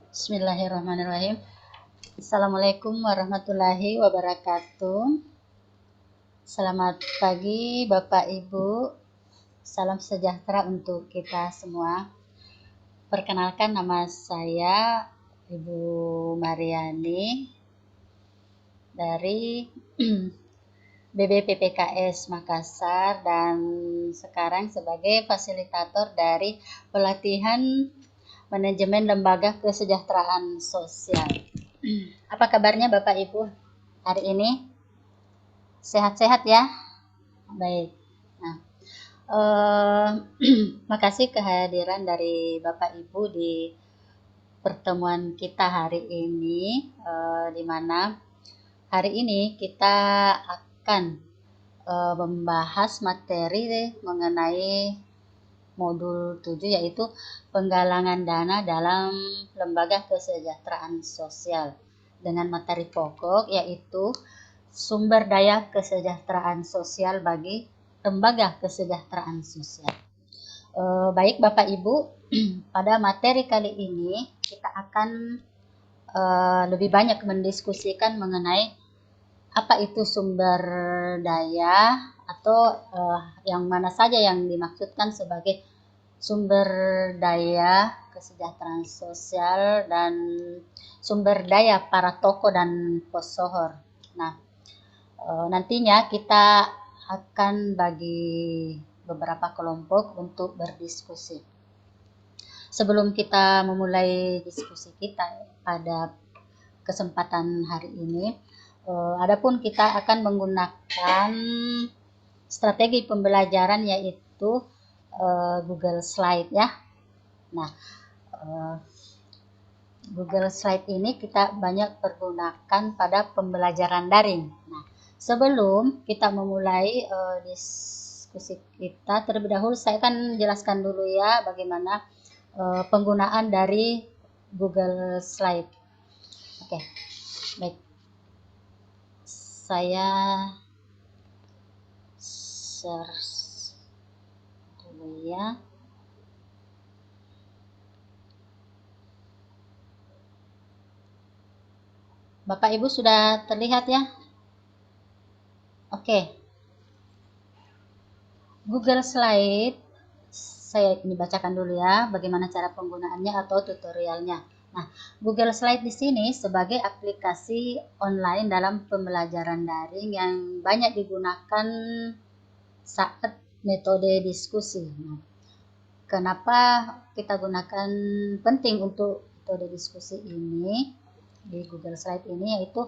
Bismillahirrahmanirrahim. Assalamualaikum warahmatullahi wabarakatuh. Selamat pagi Bapak Ibu. Salam sejahtera untuk kita semua. Perkenalkan, nama saya Ibu Mariani dari BBPPKS Makassar dan sekarang sebagai fasilitator dari pelatihan manajemen lembaga kesejahteraan sosial. Apa kabarnya Bapak Ibu hari ini? Sehat-sehat ya? Baik. Nah, makasih kehadiran dari Bapak Ibu di pertemuan kita hari ini, di mana hari ini kita akan membahas materi mengenai modul 7, yaitu penggalangan dana dalam lembaga kesejahteraan sosial dengan materi pokok yaitu sumber daya kesejahteraan sosial bagi lembaga kesejahteraan sosial. Baik Bapak Ibu, pada materi kali ini kita akan lebih banyak mendiskusikan mengenai apa itu sumber daya atau yang mana saja yang dimaksudkan sebagai sumber daya kesejahteraan sosial dan sumber daya para tokoh dan pesohor. Nah, nantinya kita akan bagi beberapa kelompok untuk berdiskusi. Sebelum kita memulai diskusi kita pada kesempatan hari ini, adapun kita akan menggunakan strategi pembelajaran yaitu Google Slide ya. Nah, Google Slide ini kita banyak pergunakan pada pembelajaran daring. Nah, sebelum kita memulai diskusi kita, terlebih dahulu saya akan jelaskan dulu ya bagaimana penggunaan dari Google Slide. Oke, baik. Saya share dulu ya. Bapak Ibu sudah terlihat ya? Oke. Google Slide, saya ini bacakan dulu ya bagaimana cara penggunaannya atau tutorialnya. Nah, Google Slide di sini sebagai aplikasi online dalam pembelajaran daring yang banyak digunakan saat metode diskusi. Nah, kenapa kita gunakan penting untuk metode diskusi ini di Google Slide ini, yaitu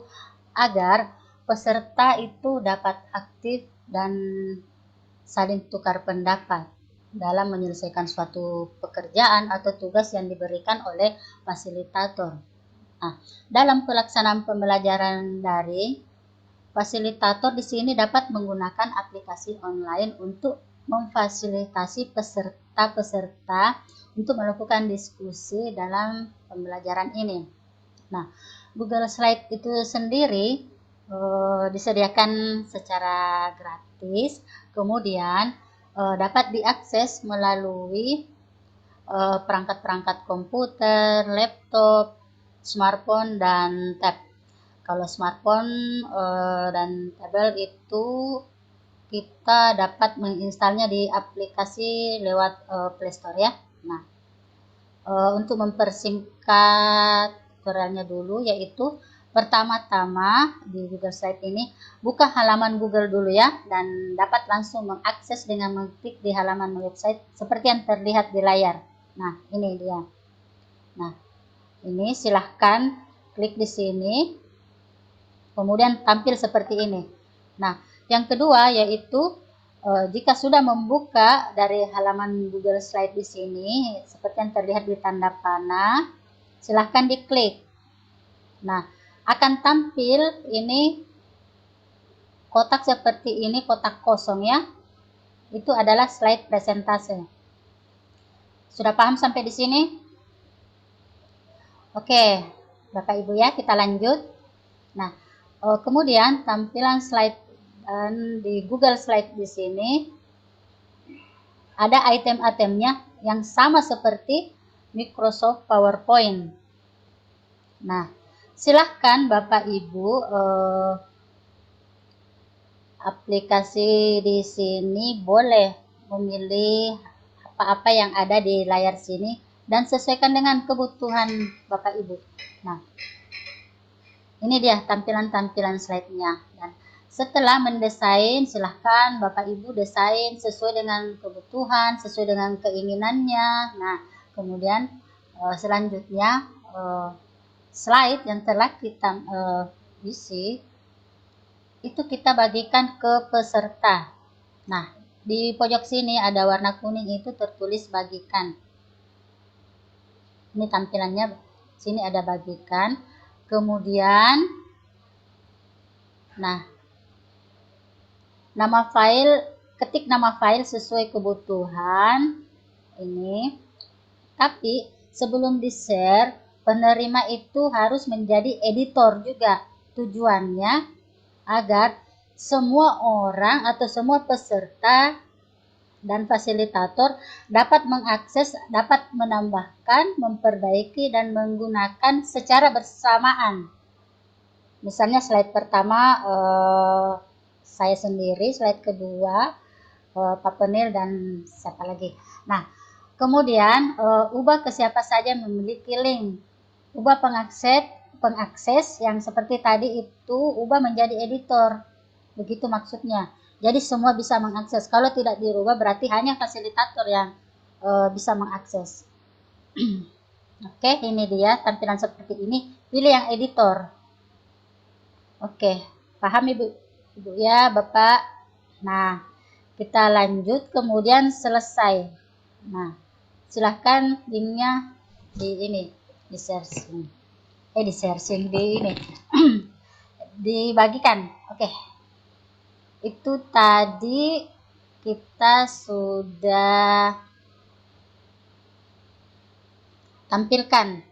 agar peserta itu dapat aktif dan saling tukar pendapat dalam menyelesaikan suatu pekerjaan atau tugas yang diberikan oleh fasilitator. Nah, dalam pelaksanaan pembelajaran daring, fasilitator di sini dapat menggunakan aplikasi online untuk memfasilitasi peserta-peserta untuk melakukan diskusi dalam pembelajaran ini. Nah, Google Slide itu sendiri disediakan secara gratis, kemudian dapat diakses melalui perangkat-perangkat komputer, laptop, smartphone, dan tab. Kalau smartphone dan tablet itu kita dapat menginstalnya di aplikasi lewat Play Store ya. Nah, untuk mempersingkat tutorialnya dulu, yaitu pertama-tama di Google Slide ini buka halaman Google dulu ya, dan dapat langsung mengakses dengan mengklik di halaman website seperti yang terlihat di layar. Nah, ini dia. Nah, ini silahkan klik di sini, kemudian tampil seperti ini. Nah, yang kedua yaitu jika sudah membuka dari halaman Google Slide di sini, seperti yang terlihat di tanda panah, silahkan diklik. Nah, akan tampil ini kotak seperti ini, kotak kosong ya. Itu adalah slide presentase. Sudah paham sampai di sini? Oke, Bapak Ibu ya, kita lanjut. Nah, kemudian tampilan slide di Google Slide di sini ada item-itemnya yang sama seperti Microsoft PowerPoint. Nah, silahkan Bapak Ibu aplikasi di sini boleh memilih apa-apa yang ada di layar sini dan sesuaikan dengan kebutuhan Bapak Ibu. Nah, ini dia tampilan-tampilan slide-nya. Dan setelah mendesain, silahkan Bapak Ibu desain sesuai dengan kebutuhan, sesuai dengan keinginannya. Nah, kemudian selanjutnya slide yang telah kita isi itu kita bagikan ke peserta. Nah, di pojok sini ada warna kuning itu tertulis bagikan. Ini tampilannya, sini ada bagikan. Kemudian, nah, nama file, ketik nama file sesuai kebutuhan. Ini, tapi sebelum di-share, penerima itu harus menjadi editor juga. Tujuannya agar semua orang atau semua peserta dan fasilitator dapat mengakses, dapat menambahkan, memperbaiki, dan menggunakan secara bersamaan. Misalnya slide pertama saya sendiri, slide kedua Pak Penil dan siapa lagi. Nah, kemudian ubah ke siapa saja memiliki link. Ubah pengakses yang seperti tadi itu ubah menjadi editor. Begitu maksudnya. Jadi semua bisa mengakses. Kalau tidak dirubah berarti hanya fasilitator yang bisa mengakses. Oke, ini dia tampilan seperti ini. Pilih yang editor. Oke, paham Ibu? Ibu ya, Bapak. Nah, kita lanjut kemudian selesai. Nah, silahkan linknya di ini, di sharing. Di sharing di ini. Dibagikan. Oke. Itu tadi kita sudah tampilkan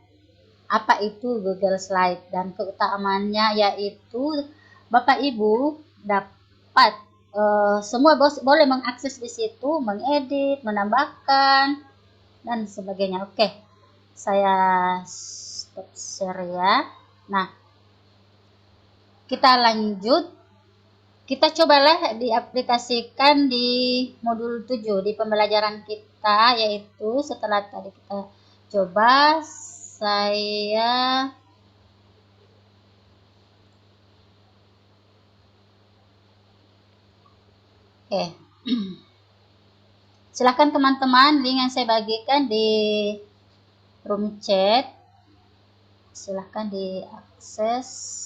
apa itu Google Slide dan keutamaannya yaitu Bapak Ibu dapat semua boleh mengakses di situ, mengedit, menambahkan dan sebagainya. Oke, saya stop share ya. Nah, kita lanjut. Kita cobalah diaplikasikan di modul 7 di pembelajaran kita, yaitu setelah tadi kita coba, saya oke. Silahkan teman-teman, link yang saya bagikan di room chat, silahkan diakses.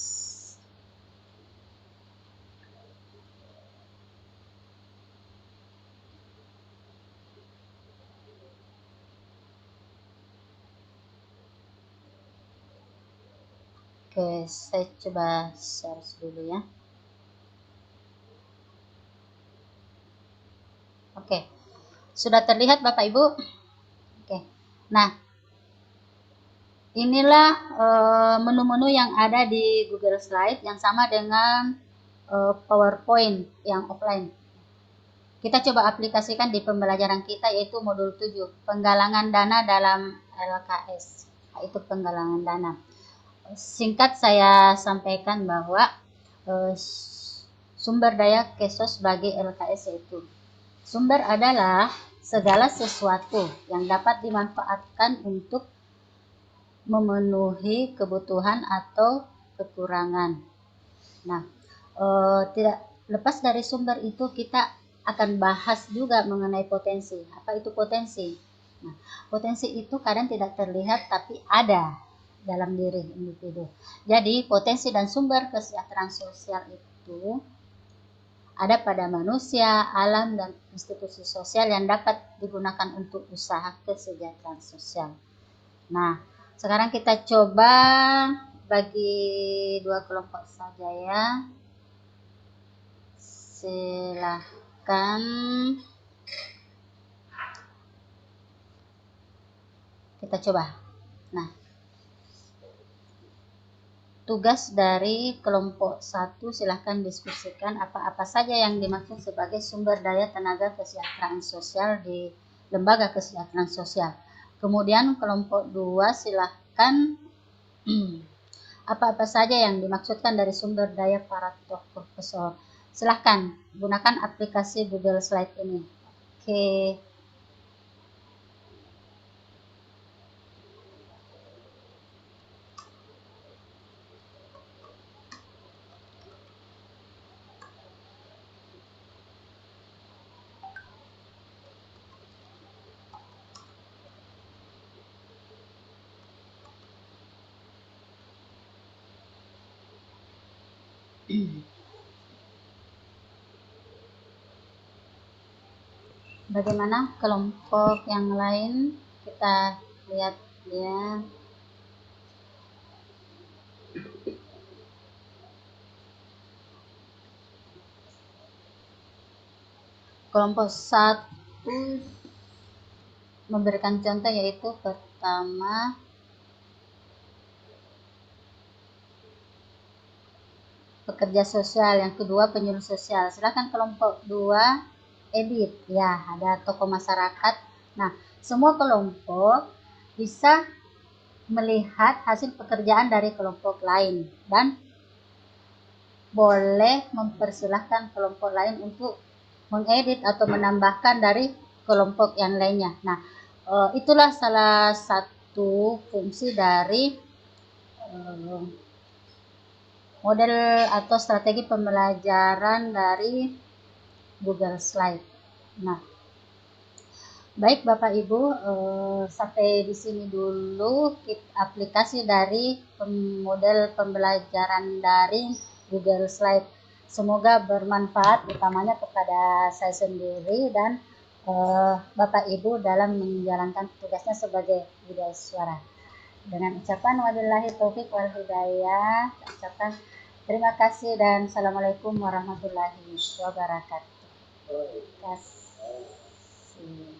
Oke, saya coba share dulu ya. Oke, sudah terlihat Bapak Ibu? Oke, nah inilah menu-menu yang ada di Google Slide yang sama dengan PowerPoint yang offline. Kita coba aplikasikan di pembelajaran kita yaitu modul 7, penggalangan dana dalam LKS, yaitu penggalangan dana. Singkat saya sampaikan bahwa sumber daya KESOS bagi LKS yaitu sumber adalah segala sesuatu yang dapat dimanfaatkan untuk memenuhi kebutuhan atau kekurangan. Nah, tidak lepas dari sumber itu kita akan bahas juga mengenai potensi. Apa itu potensi? Nah, potensi itu kadang tidak terlihat tapi ada dalam diri individu. Jadi, potensi dan sumber kesejahteraan sosial itu ada pada manusia, alam, dan institusi sosial yang dapat digunakan untuk usaha kesejahteraan sosial. Nah, sekarang kita coba bagi dua kelompok saja ya. Silahkan kita coba. Nah, tugas dari kelompok 1, silahkan diskusikan apa-apa saja yang dimaksud sebagai sumber daya tenaga kesejahteraan sosial di lembaga kesejahteraan sosial. Kemudian kelompok 2 silahkan apa-apa saja yang dimaksudkan dari sumber daya para tokoh profesor. Silahkan gunakan aplikasi Google Slide ini. Oke. Bagaimana kelompok yang lain? Kita lihat ya. Kelompok 1 memberikan contoh, yaitu pertama pekerja sosial, yang kedua penyuluh sosial. Silakan kelompok 2 edit ya, ada tokoh masyarakat. Nah, semua kelompok bisa melihat hasil pekerjaan dari kelompok lain dan boleh mempersilahkan kelompok lain untuk mengedit atau menambahkan dari kelompok yang lainnya. Nah, itulah salah satu fungsi dari model atau strategi pembelajaran dari Google Slide. Nah, baik Bapak Ibu, sampai di sini dulu aplikasi dari model pembelajaran daring Google Slide. Semoga bermanfaat, utamanya kepada saya sendiri dan Bapak Ibu dalam menjalankan tugasnya sebagai wideasuara. Dengan ucapan wabillahi taufiq wal hidayah, ucapkan terima kasih dan assalamualaikum warahmatullahi wabarakatuh. Terima kasih.